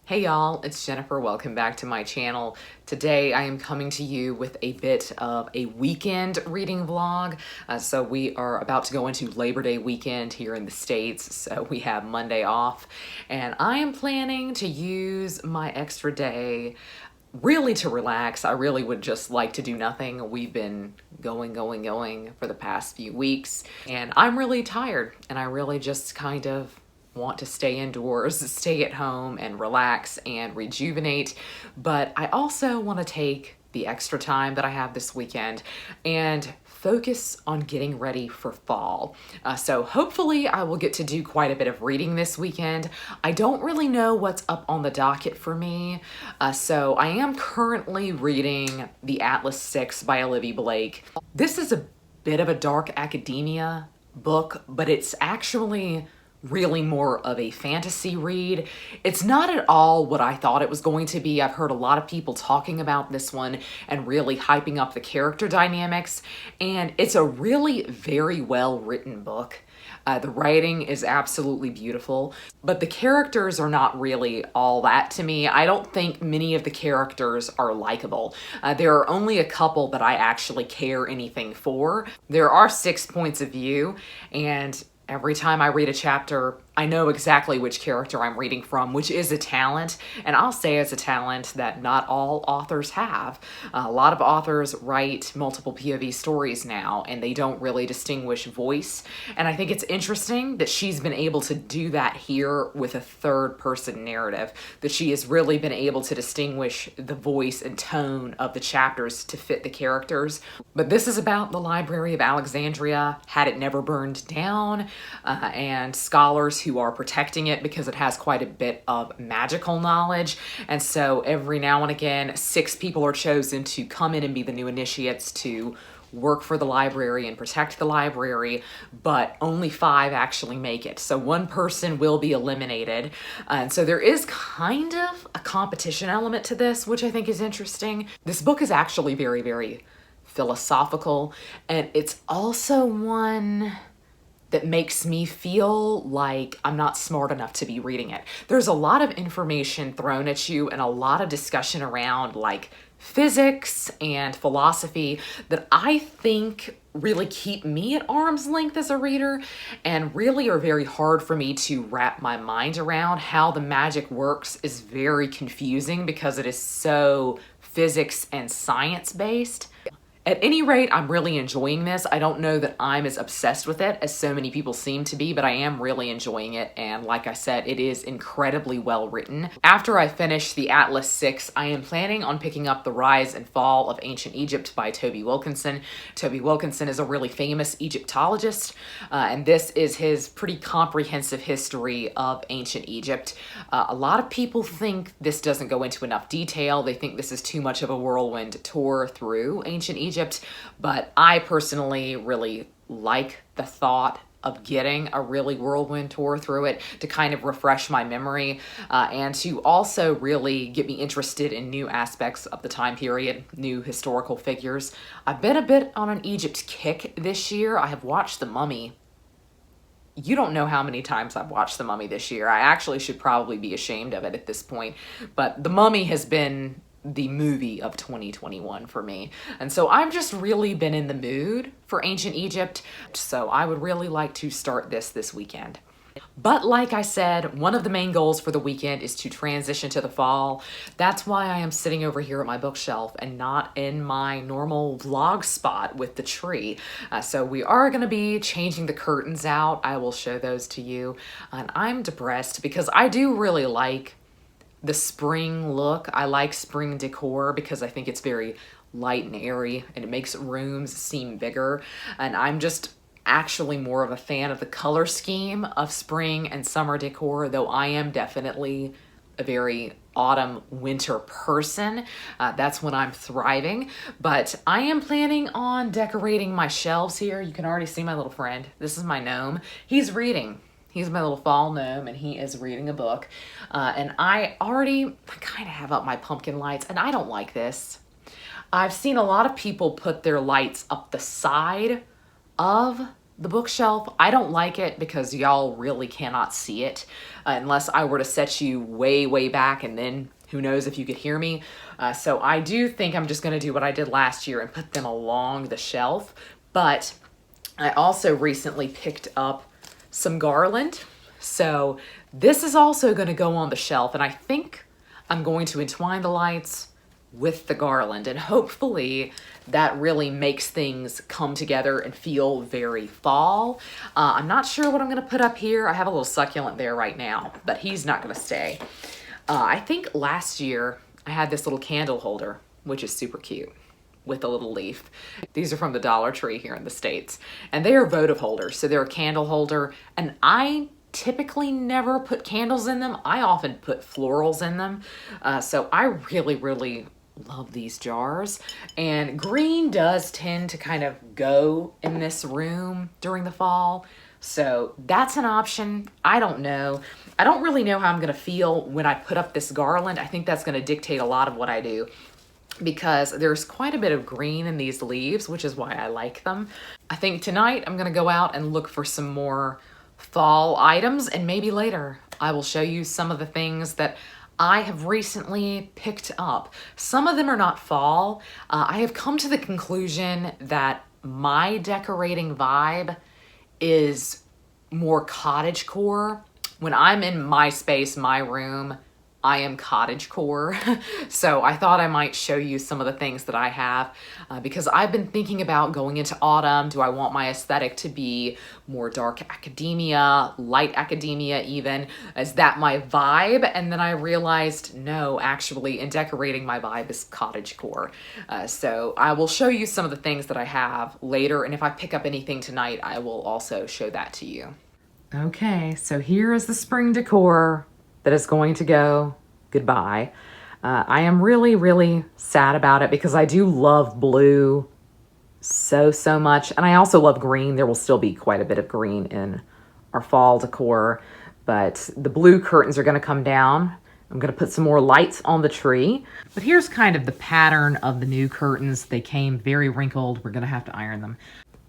Hey y'all, it's Jennifer. Welcome back to my channel. Today I am coming to you with a bit of a weekend reading vlog. So we are about to go into Labor Day weekend here in the States. So we have Monday off and I am planning to use my extra day really to relax. I really would just like to do nothing. We've been going for the past few weeks and I'm really tired and I really just kind of want to stay indoors, stay at home and relax and rejuvenate. But I also want to take the extra time that I have this weekend and focus on getting ready for fall. So hopefully I will get to do quite a bit of reading this weekend. I don't really know what's up on the docket for me. So I am currently reading The Atlas 6 by Olivie Blake. This is a bit of a dark academia book, but it's actually really more of a fantasy read. It's not at all what I thought it was going to be. I've heard a lot of people talking about this one and really hyping up the character dynamics, and it's a really very well written book. The writing is absolutely beautiful, but the characters are not really all that to me. I don't think many of the characters are likable. There are only a couple that I actually care anything for. There are 6 points of view, and every time I read a chapter, I know exactly which character I'm reading from, which is a talent, and I'll say it's a talent that not all authors have. A lot of authors write multiple POV stories now, and they don't really distinguish voice, and I think it's interesting that she's been able to do that here with a third-person narrative, that she has really been able to distinguish the voice and tone of the chapters to fit the characters. But this is about the Library of Alexandria, had it never burned down, and scholars who are protecting it because it has quite a bit of magical knowledge. And so every now and again, 6 people are chosen to come in and be the new initiates to work for the library and protect the library, but only 5 actually make it. So 1 person will be eliminated. And so there is kind of a competition element to this, which I think is interesting. This book is actually very, very philosophical, and it's also one that makes me feel like I'm not smart enough to be reading it. There's a lot of information thrown at you and a lot of discussion around like physics and philosophy that I think really keep me at arm's length as a reader and really are very hard for me to wrap my mind around. How the magic works is very confusing because it is so physics and science based. At any rate, I'm really enjoying this. I don't know that I'm as obsessed with it as so many people seem to be, but I am really enjoying it. And like I said, it is incredibly well written. After I finish The Atlas 6, I am planning on picking up The Rise and Fall of Ancient Egypt by Toby Wilkinson. Toby Wilkinson is a really famous Egyptologist, and this is his pretty comprehensive history of ancient Egypt. A lot of people think this doesn't go into enough detail. They think this is too much of a whirlwind tour through ancient Egypt, but I personally really like the thought of getting a really whirlwind tour through it to kind of refresh my memory and to also really get me interested in new aspects of the time period, new historical figures. I've been a bit on an Egypt kick this year. I have watched The Mummy. You don't know how many times I've watched The Mummy this year. I actually should probably be ashamed of it at this point, but The Mummy has been the movie of 2021 for me. And so I've just really been in the mood for ancient Egypt. So I would really like to start this weekend. But like I said, one of the main goals for the weekend is to transition to the fall. That's why I am sitting over here at my bookshelf and not in my normal vlog spot with the tree. So we are going to be changing the curtains out. I will show those to you. And I'm depressed because I do really like the spring look. I like spring decor because I think it's very light and airy and it makes rooms seem bigger. And I'm just actually more of a fan of the color scheme of spring and summer decor, though I am definitely a very autumn winter person. That's when I'm thriving. But I am planning on decorating my shelves here. You can already see my little friend. This is my gnome. He's reading. He's my little fall gnome and he is reading a book. And I kind of have up my pumpkin lights and I don't like this. I've seen a lot of people put their lights up the side of the bookshelf. I don't like it because y'all really cannot see it unless I were to set you way, way back, and then who knows if you could hear me. So I do think I'm just gonna do what I did last year and put them along the shelf. But I also recently picked up some garland. So this is also gonna go on the shelf, and I think I'm going to entwine the lights with the garland, and hopefully that really makes things come together and feel very fall. I'm not sure what I'm gonna put up here. I have a little succulent there right now, but he's not gonna stay. I think last year I had this little candle holder, which is super cute, with a little leaf. These are from the Dollar Tree here in the States, and they are votive holders. So they're a candle holder, and I typically never put candles in them. I often put florals in them. So I really, really love these jars. And green does tend to kind of go in this room during the fall. So that's an option. I don't know. I don't really know how I'm gonna feel when I put up this garland. I think that's gonna dictate a lot of what I do, because there's quite a bit of green in these leaves, which is why I like them. I think tonight I'm gonna go out and look for some more fall items, and maybe later I will show you some of the things that I have recently picked up. Some of them are not fall. I have come to the conclusion that my decorating vibe is more cottagecore. When I'm in my space, my room, I am cottagecore. So I thought I might show you some of the things that I have because I've been thinking about going into autumn. Do I want my aesthetic to be more dark academia, light academia even? Is that my vibe? And then I realized, no, actually in decorating, my vibe is cottagecore. So I will show you some of the things that I have later. And if I pick up anything tonight, I will also show that to you. Okay, so here is the spring decor that is going to go goodbye. I am really, really sad about it because I do love blue so much. And I also love green. There will still be quite a bit of green in our fall decor, but the blue curtains are gonna come down. I'm gonna put some more lights on the tree. But here's kind of the pattern of the new curtains. They came very wrinkled. We're gonna have to iron them.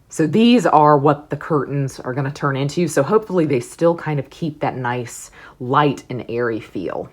So these are what the curtains are gonna turn into. So hopefully they still kind of keep that nice light and airy feel.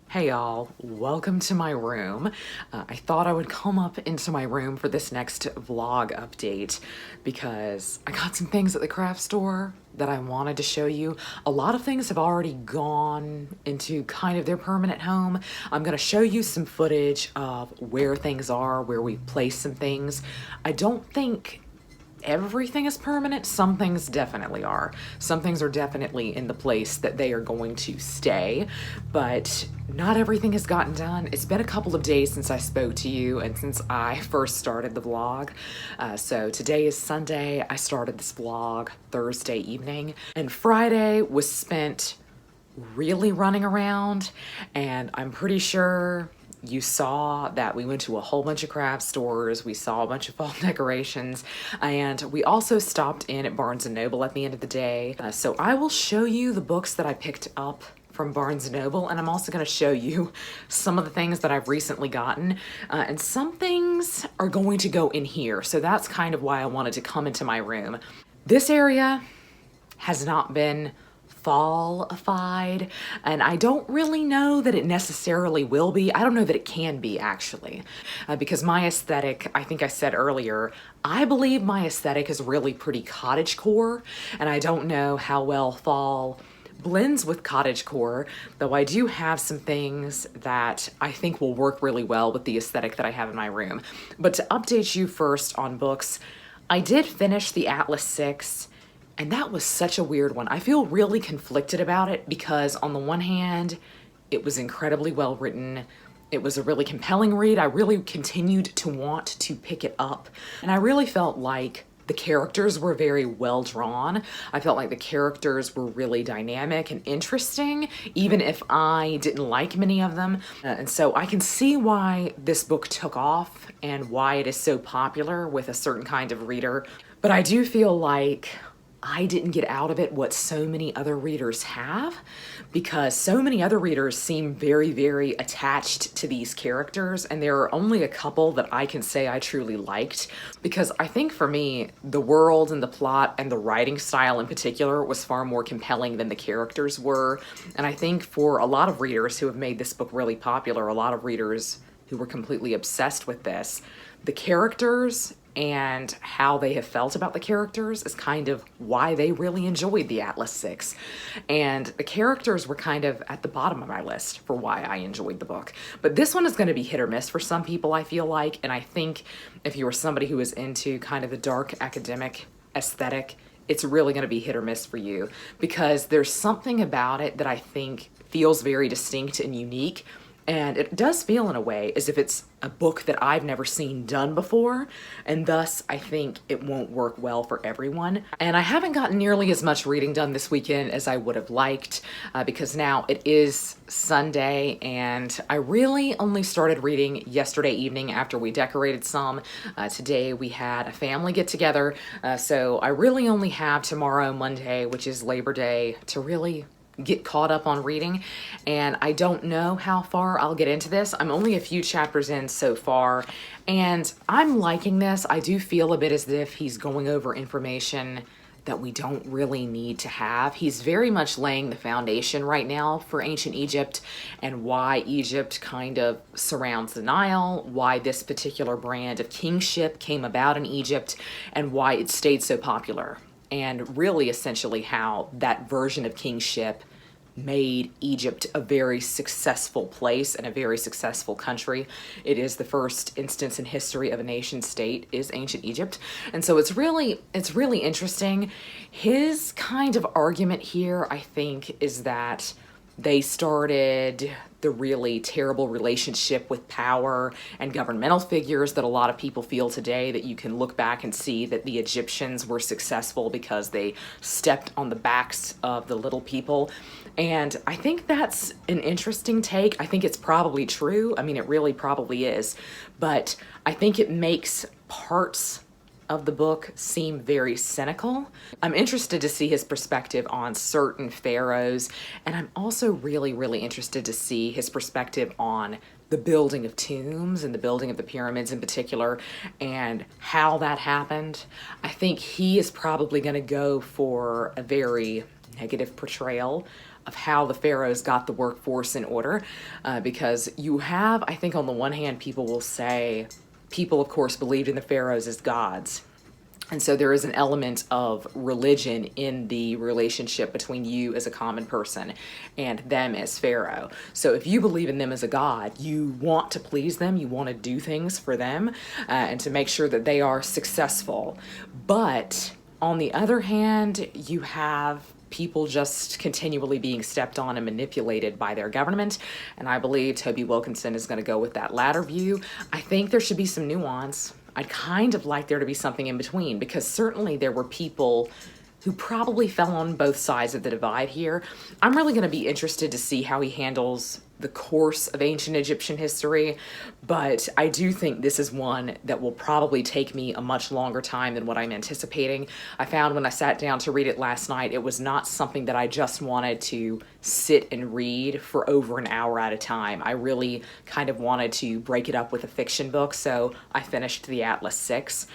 Hey y'all, welcome to my room. I thought I would come up into my room for this next vlog update because I got some things at the craft store that I wanted to show you. A lot of things have already gone into kind of their permanent home. I'm gonna show you some footage of where things are, where we've placed some things. I don't think everything is permanent. Some things definitely are. Some things are definitely in the place that they are going to stay, but not everything has gotten done. It's been a couple of days since I spoke to you and since I first started the vlog. So today is Sunday. I started this vlog Thursday evening, and Friday was spent really running around, and I'm pretty sure you saw that we went to a whole bunch of craft stores. We saw a bunch of fall decorations, and we also stopped in at Barnes & Noble at the end of the day. So I will show you the books that I picked up from Barnes & Noble, and I'm also going to show you some of the things that I've recently gotten, and some things are going to go in here. So that's kind of why I wanted to come into my room. This area has not been fall-ified, and I don't really know that it necessarily will be. I don't know that it can be, actually, because my aesthetic, I think I said earlier, I believe my aesthetic is really pretty cottagecore, and I don't know how well fall blends with cottagecore, though I do have some things that I think will work really well with the aesthetic that I have in my room. But to update you first on books, I did finish the Atlas 6, and that was such a weird one. I feel really conflicted about it because on the one hand, it was incredibly well written. It was a really compelling read. I really continued to want to pick it up, and I really felt like the characters were very well drawn. I felt like the characters were really dynamic and interesting, even if I didn't like many of them. And so I can see why this book took off and why it is so popular with a certain kind of reader. But I do feel like I didn't get out of it what so many other readers have, because so many other readers seem very, very attached to these characters, and there are only a couple that I can say I truly liked, because I think for me, the world and the plot and the writing style in particular was far more compelling than the characters were. And I think for a lot of readers who have made this book really popular, a lot of readers who were completely obsessed with this, the characters and how they have felt about the characters is kind of why they really enjoyed the Atlas 6. And the characters were kind of at the bottom of my list for why I enjoyed the book. But this one is going to be hit or miss for some people, I feel like. And I think if you were somebody who is into kind of the dark academic aesthetic, it's really going to be hit or miss for you, because there's something about it that I think feels very distinct and unique. And it does feel in a way as if it's a book that I've never seen done before, and thus I think it won't work well for everyone. And I haven't gotten nearly as much reading done this weekend as I would have liked, because now it is Sunday, and I really only started reading yesterday evening after we decorated some. Today we had a family get together, so I really only have tomorrow, Monday, which is Labor Day, to really get caught up on reading. And I don't know how far I'll get into this. I'm only a few chapters in so far, and I'm liking this. I do feel a bit as if he's going over information that we don't really need to have. He's very much laying the foundation right now for ancient Egypt and why Egypt kind of surrounds the Nile, why this particular brand of kingship came about in Egypt, and why it stayed so popular. And really essentially how that version of kingship made Egypt a very successful place and a very successful country. It is the first instance in history of a nation state is ancient Egypt. And so it's really interesting. His kind of argument here, I think, is that they started the really terrible relationship with power and governmental figures that a lot of people feel today, that you can look back and see that the Egyptians were successful because they stepped on the backs of the little people. And I think that's an interesting take. I think it's probably true. I mean, it really probably is. But I think it makes parts of the book seem very cynical. I'm interested to see his perspective on certain pharaohs, and I'm also really interested to see his perspective on the building of tombs and the building of the pyramids in particular, and how that happened. I think he is probably going to go for a very negative portrayal of how the pharaohs got the workforce in order, because you have, I think on the one hand, people will say, people, of course, believed in the pharaohs as gods. And so there is an element of religion in the relationship between you as a common person and them as pharaoh. So if you believe in them as a god, you want to please them, you want to do things for them, and to make sure that they are successful. But on the other hand, you have people just continually being stepped on and manipulated by their government. And I believe Toby Wilkinson is going to go with that latter view. I think there should be some nuance. I'd kind of like there to be something in between, because certainly there were people who probably fell on both sides of the divide here. I'm really going to be interested to see how he handles the course of ancient Egyptian history, but I do think this is one that will probably take me a much longer time than what I'm anticipating. I found when I sat down to read it last night, it was not something that I just wanted to sit and read for over an hour at a time. I really kind of wanted to break it up with a fiction book, so I finished the Atlas 6.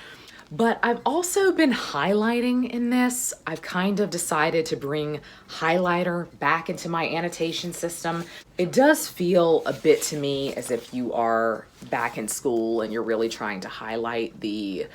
But I've also been highlighting in this. I've kind of decided to bring highlighter back into my annotation system. It does feel a bit to me as if you are back in school and you're really trying to highlight the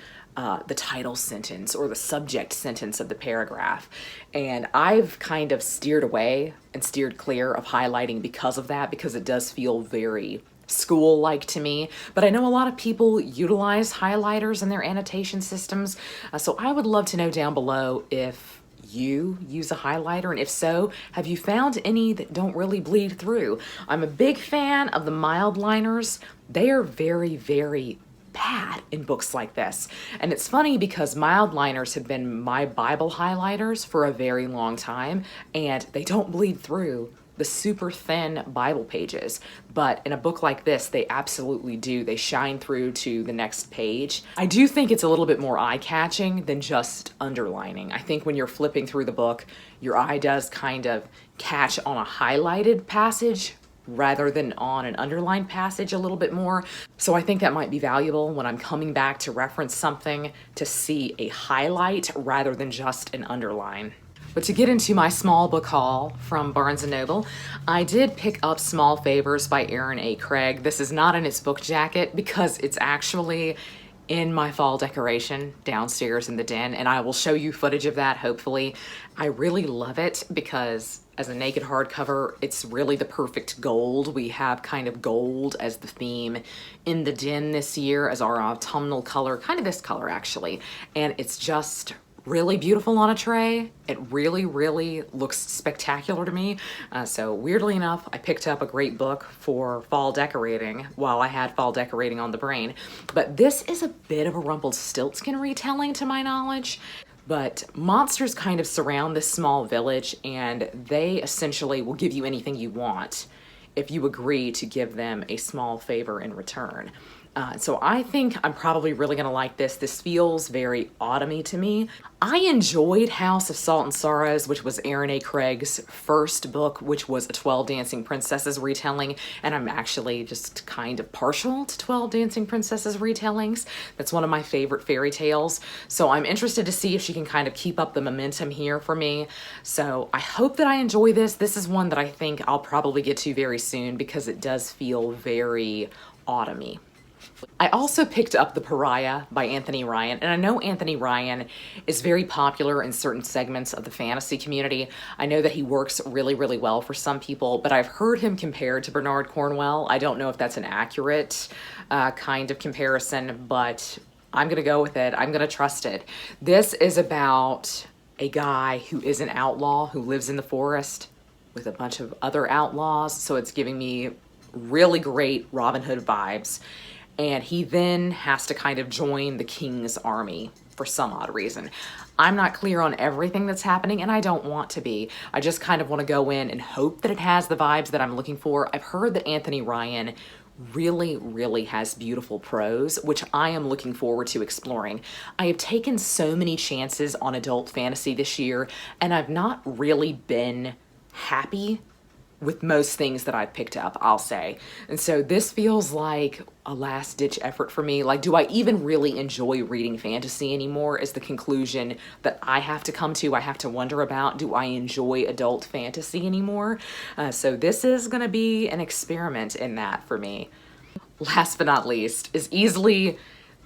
title sentence or the subject sentence of the paragraph. And I've kind of steered away and steered clear of highlighting because of that, because it does feel very school-like to me. But I know a lot of people utilize highlighters in their annotation systems. So I would love to know down below if you use a highlighter, and if so, have you found any that don't really bleed through? I'm a big fan of the mild liners. They are very, very bad in books like this. And it's funny because mild liners have been my Bible highlighters for a very long time, and they don't bleed through the super thin Bible pages. But in a book like this, they absolutely do. They shine through to the next page. I do think it's a little bit more eye-catching than just underlining. I think when you're flipping through the book, your eye does kind of catch on a highlighted passage rather than on an underlined passage a little bit more. So I think that might be valuable when I'm coming back to reference something, to see a highlight rather than just an underline. But to get into my small book haul from Barnes & Noble, I did pick up Small Favors by Erin A. Craig. This is not in its book jacket because it's actually in my fall decoration downstairs in the den, and I will show you footage of that, hopefully. I really love it because as a naked hardcover, it's really the perfect gold. We have kind of gold as the theme in the den this year as our autumnal color, kind of this color actually, and it's just really beautiful on a tray. It really, really looks spectacular to me. So weirdly enough, I picked up a great book for fall decorating while I had fall decorating on the brain. But this is a bit of a Rumpelstiltskin retelling to my knowledge. But monsters kind of surround this small village, and they essentially will give you anything you want if you agree to give them a small favor in return. So I think I'm probably really gonna like this. This feels very autumny to me. I enjoyed House of Salt and Sorrows, which was Erin A. Craig's first book, which was a 12 Dancing Princesses retelling, and I'm actually just kind of partial to 12 Dancing Princesses retellings. That's one of my favorite fairy tales. So I'm interested to see if she can kind of keep up the momentum here for me. So I hope that I enjoy this. This is one that I think I'll probably get to very soon because it does feel very autumny. I also picked up The Pariah by Anthony Ryan, and I know Anthony Ryan is very popular in certain segments of the fantasy community. I know that he works really, really well for some people, but I've heard him compared to Bernard Cornwell. I don't know if that's an accurate kind of comparison, but I'm gonna go with it. I'm gonna trust it. This is about a guy who is an outlaw who lives in the forest with a bunch of other outlaws, so it's giving me really great Robin Hood vibes. And he then has to kind of join the king's army for some odd reason. I'm not clear on everything that's happening, and I don't want to be. I just kind of want to go in and hope that it has the vibes that I'm looking for. I've heard that Anthony Ryan really, really has beautiful prose, which I am looking forward to exploring. I have taken so many chances on adult fantasy this year, and I've not really been happy with most things that I've picked up, I'll say. And so this feels like a last-ditch effort for me. Like, do I even really enjoy reading fantasy anymore is the conclusion that I have to come to. I have to wonder about, do I enjoy adult fantasy anymore? So this is gonna be an experiment in that for me. Last but not least is easily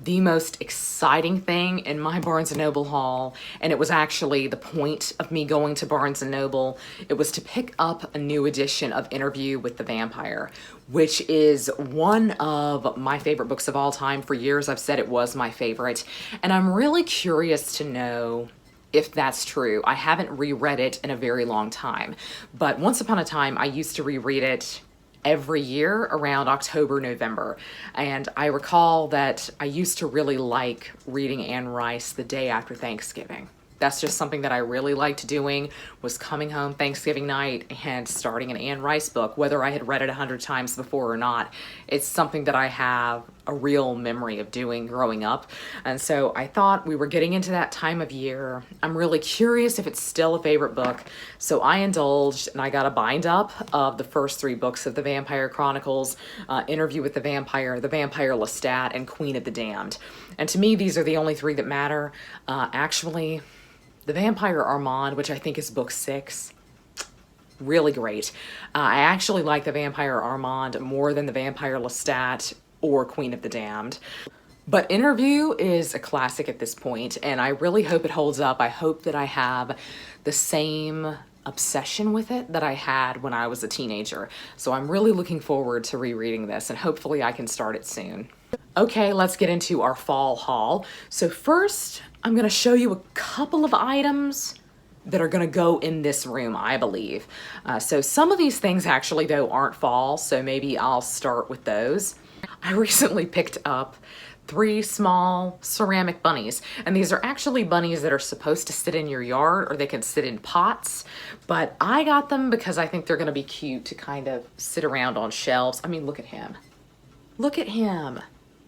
the most exciting thing in my Barnes & Noble haul, and it was actually the point of me going to Barnes & Noble. It was to pick up a new edition of Interview with the Vampire, which is one of my favorite books of all time. For years I've said it was my favorite, and I'm really curious to know if that's true. I haven't reread it in a very long time, but once upon a time I used to reread it every year around October, November. And I recall that I used to really like reading Anne Rice the day after Thanksgiving. That's just something that I really liked doing, was coming home Thanksgiving night and starting an Anne Rice book, whether I had read it 100 times before or not. It's something that I have a real memory of doing growing up. And so I thought we were getting into that time of year. I'm really curious if it's still a favorite book. So I indulged and I got a bind up of the first 3 books of the Vampire Chronicles, Interview with the Vampire Lestat, and Queen of the Damned. And to me, these are the only 3 that matter. Actually, the Vampire Armand, which I think is book 6, really great. I actually like the Vampire Armand more than the Vampire Lestat or Queen of the Damned. But Interview is a classic at this point, and I really hope it holds up. I hope that I have the same obsession with it that I had when I was a teenager. So I'm really looking forward to rereading this, and hopefully I can start it soon. Okay, let's get into our fall haul. So first, I'm gonna show you a couple of items that are gonna go in this room, I believe. So some of these things actually though aren't fall, so maybe I'll start with those. I recently picked up 3 small ceramic bunnies, and these are actually bunnies that are supposed to sit in your yard, or they can sit in pots, but I got them because I think they're gonna be cute to kind of sit around on shelves. I mean, look at him. Look at him.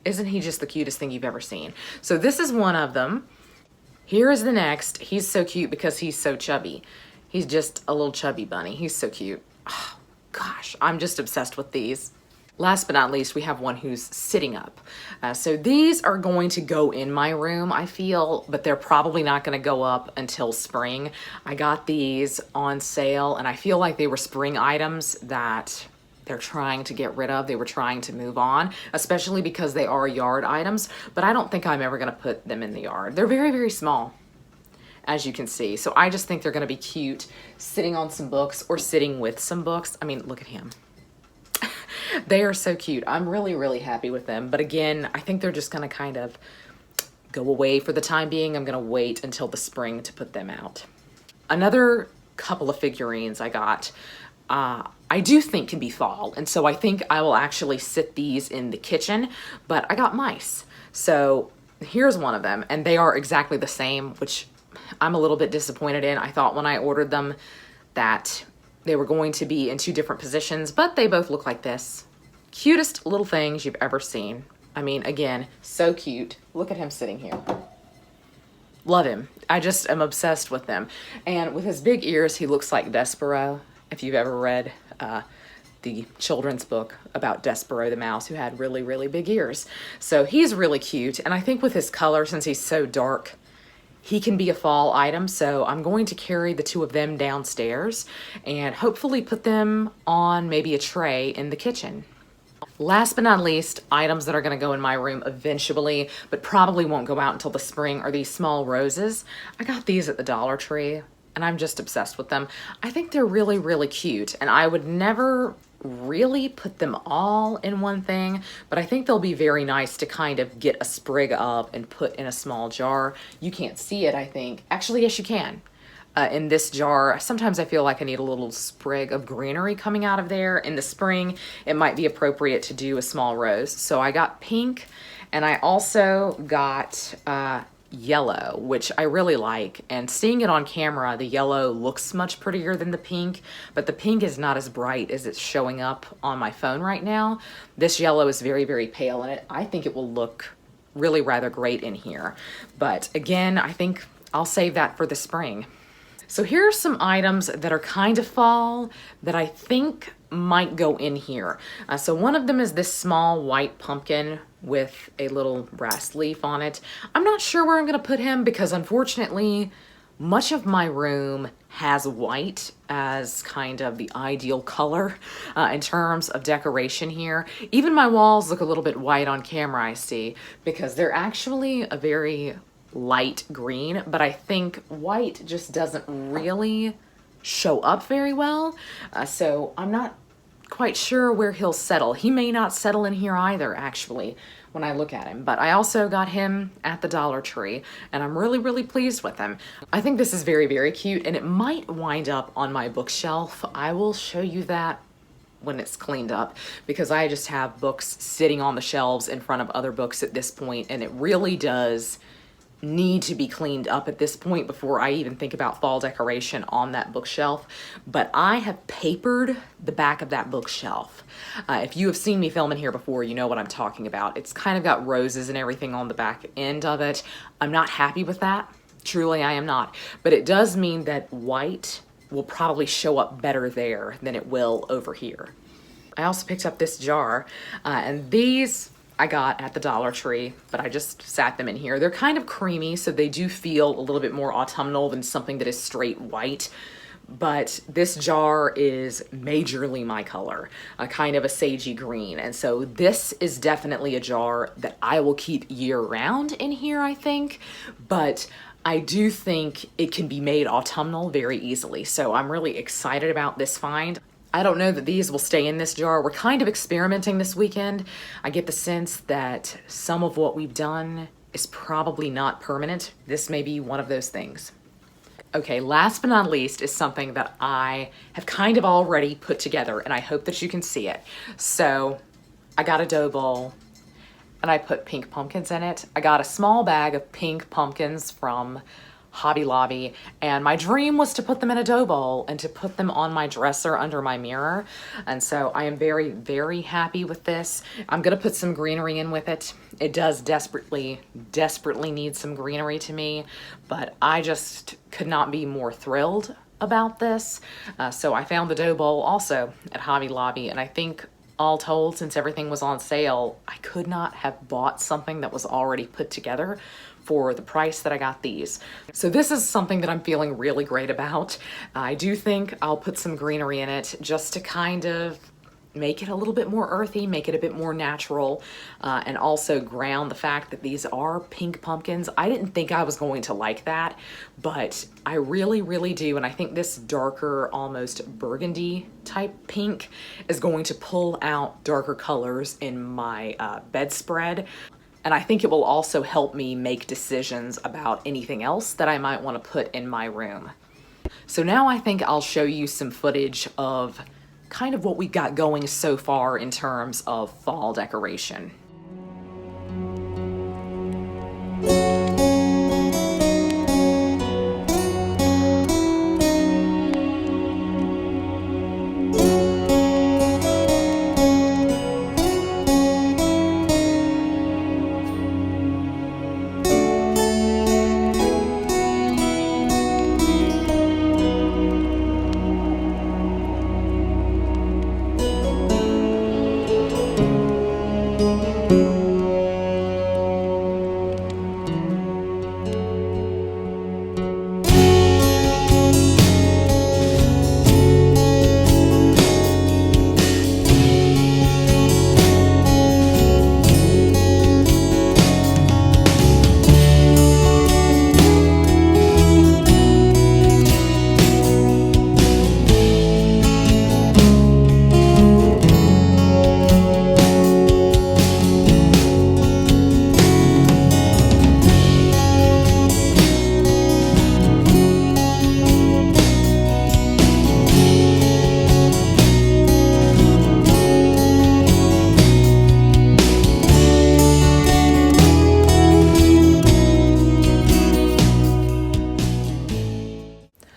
Isn't he just the cutest thing you've ever seen? So this is one of them. Here is the next. He's so cute because he's so chubby. He's just a little chubby bunny. He's so cute. Oh, gosh, I'm just obsessed with these. Last but not least, we have one who's sitting up. So these are going to go in my room, I feel, but they're probably not going to go up until spring. I got these on sale, and I feel like they were spring items that they're trying to get rid of. They were trying to move on, especially because they are yard items, but I don't think I'm ever gonna put them in the yard. They're very, very small, as you can see. So I just think they're gonna be cute sitting on some books or sitting with some books. I mean, look at him. They are so cute. I'm really, really happy with them. But again, I think they're just gonna kind of go away for the time being. I'm gonna wait until the spring to put them out. Another couple of figurines I got, I do think can be fall, and so I think I will actually sit these in the kitchen, but I got mice. So here's one of them, and they are exactly the same, which I'm a little bit disappointed in. I thought when I ordered them that they were going to be in 2 different positions, but they both look like this. Cutest little things you've ever seen. I mean, again, so cute. Look at him sitting here. Love him. I just am obsessed with them. And with his big ears, he looks like Despero. If you've ever read the children's book about Despero the mouse, who had really, really big ears. So he's really cute. And I think with his color, since he's so dark, he can be a fall item. So I'm going to carry the 2 of them downstairs and hopefully put them on maybe a tray in the kitchen. Last but not least, items that are going to go in my room eventually, but probably won't go out until the spring, are these small roses. I got these at the Dollar Tree, and I'm just obsessed with them. I think they're really, really cute, and I would never really put them all in one thing, but I think they'll be very nice to kind of get a sprig of and put in a small jar. You can't see it, I think. Actually, yes, you can. In this jar, sometimes I feel like I need a little sprig of greenery coming out of there. In the spring, it might be appropriate to do a small rose. So I got pink, and I also got yellow, which I really like. And seeing it on camera, the yellow looks much prettier than the pink, but the pink is not as bright as it's showing up on my phone right now. This yellow is very, very pale, and I think it will look really rather great in here. But again, I think I'll save that for the spring. So here are some items that are kind of fall that I think might go in here. So one of them is this small white pumpkin with a little brass leaf on it. I'm not sure where I'm gonna put him because unfortunately, much of my room has white as kind of the ideal color in terms of decoration here. Even my walls look a little bit white on camera, I see, because they're actually a very light green, but I think white just doesn't really show up very well. So I'm not quite sure where he'll settle. He may not settle in here either, actually, when I look at him. But I also got him at the Dollar Tree, and I'm really, really pleased with him. I think this is very, very cute, and it might wind up on my bookshelf. I will show you that when it's cleaned up, because I just have books sitting on the shelves in front of other books at this point, and it really does need to be cleaned up at this point before I even think about fall decoration on that bookshelf. But I have papered the back of that bookshelf. If you have seen me film in here before, you know what I'm talking about. It's kind of got roses and everything on the back end of it. I'm not happy with that. Truly, I am not. But it does mean that white will probably show up better there than it will over here. I also picked up this jar, and these I got at the Dollar Tree, but I just sat them in here. They're kind of creamy, so they do feel a little bit more autumnal than something that is straight white. But this jar is majorly my color, a kind of a sagey green. And so this is definitely a jar that I will keep year round in here, I think. But I do think it can be made autumnal very easily. So I'm really excited about this find. I don't know that these will stay in this jar. We're kind of experimenting this weekend. I get the sense that some of what we've done is probably not permanent. This may be one of those things. Okay, last but not least is something that I have kind of already put together, and I hope that you can see it. So I got a dough bowl and I put pink pumpkins in it. I got a small bag of pink pumpkins from Hobby Lobby, and my dream was to put them in a dough bowl and to put them on my dresser under my mirror. And so I am very, very happy with this. I'm gonna put some greenery in with it. It does desperately need some greenery to me, but I just could not be more thrilled about this. So I found the dough bowl also at Hobby Lobby, and I think all told, since everything was on sale, I could not have bought something that was already put together for the price that I got these. So this is something that I'm feeling really great about. I do think I'll put some greenery in it just to kind of make it a little bit more earthy, make it a bit more natural, and also ground the fact that these are pink pumpkins. I didn't think I was going to like that, but I really, really do. And I think this darker, almost burgundy type pink is going to pull out darker colors in my bedspread. And I think it will also help me make decisions about anything else that I might want to put in my room. So now I think I'll show you some footage of kind of what we've got going so far in terms of fall decoration.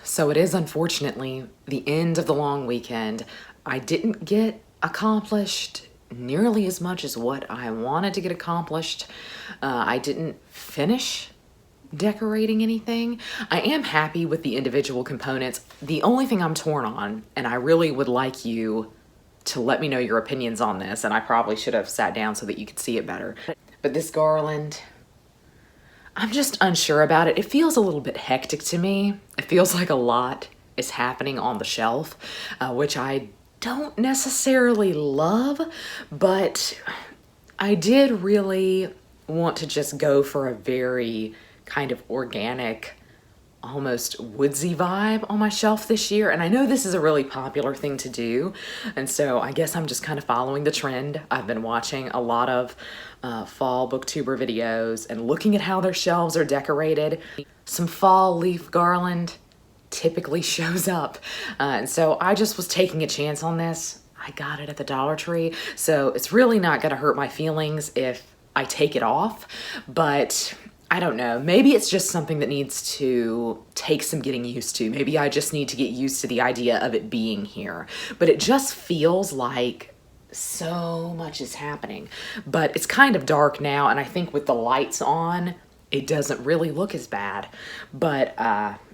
So it is unfortunately the end of the long weekend. I didn't get accomplished nearly as much as what I wanted to get accomplished. I didn't finish decorating anything. I am happy with the individual components. The only thing I'm torn on, and I really would like you to let me know your opinions on this, and I probably should have sat down so that you could see it better, but this garland, I'm just unsure about it. It feels a little bit hectic to me. It feels like a lot is happening on the shelf, which I don't necessarily love, but I did really want to just go for a very kind of organic, almost woodsy vibe on my shelf this year. And I know this is a really popular thing to do. And so I guess I'm just kind of following the trend. I've been watching a lot of fall booktuber videos and looking at how their shelves are decorated. Some fall leaf garland typically shows up. And so I just was taking a chance on this. I got it at the Dollar Tree. So it's really not gonna hurt my feelings if I take it off, but I don't know, maybe it's just something that needs to take some getting used to. Maybe I just need to get used to the idea of it being here. But it just feels like so much is happening. But it's kind of dark now, and I think with the lights on, it doesn't really look as bad. But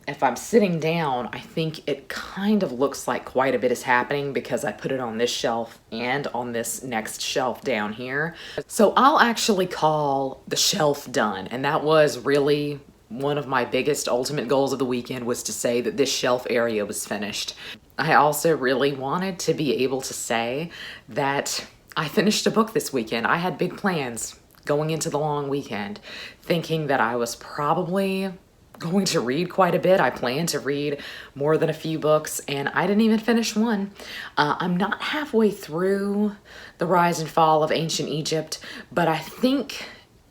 if I'm sitting down, I think it kind of looks like quite a bit is happening because I put it on this shelf and on this next shelf down here. So I'll actually call the shelf done. And that was really one of my biggest ultimate goals of the weekend, was to say that this shelf area was finished. I also really wanted to be able to say that I finished a book this weekend. I had big plans going into the long weekend, thinking that I was probably going to read quite a bit. I planned to read more than a few books, and I didn't even finish one. I'm not halfway through The Rise and Fall of Ancient Egypt, but I think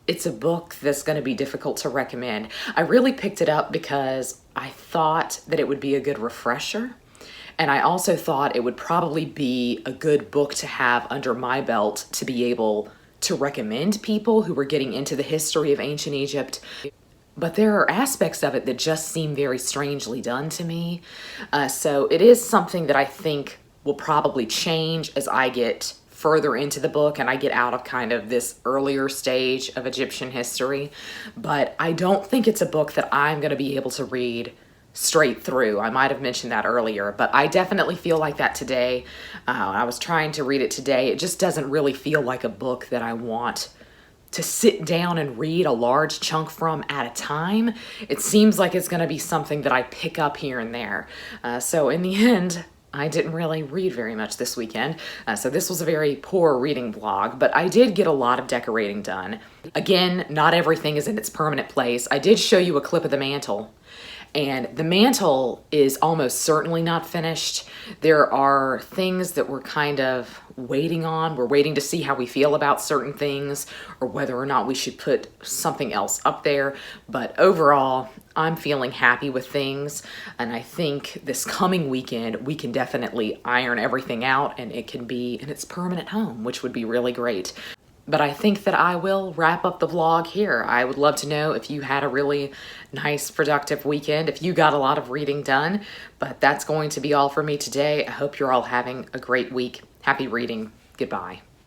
it's a book that's going to be difficult to recommend. I really picked it up because I thought that it would be a good refresher, and I also thought it would probably be a good book to have under my belt to be able to recommend people who were getting into the history of ancient Egypt. But there are aspects of it that just seem very strangely done to me. So it is something that I think will probably change as I get further into the book and I get out of kind of this earlier stage of Egyptian history. But I don't think it's a book that I'm going to be able to read straight through. I might have mentioned that earlier, but I definitely feel like that today. I was trying to read it today. It just doesn't really feel like a book that I want to sit down and read a large chunk from at a time. It seems like it's going to be something that I pick up here and there. So in the end, I didn't really read very much this weekend. So this was a very poor reading vlog, but I did get a lot of decorating done. Again, not everything is in its permanent place. I did show you a clip of the mantle, and the mantle is almost certainly not finished. There are things that we're kind of waiting on. We're waiting to see how we feel about certain things or whether or not we should put something else up there. But overall, I'm feeling happy with things. And I think this coming weekend, we can definitely iron everything out and it can be in its permanent home, which would be really great. But I think that I will wrap up the vlog here. I would love to know if you had a really nice, productive weekend, if you got a lot of reading done. But that's going to be all for me today. I hope you're all having a great week. Happy reading. Goodbye.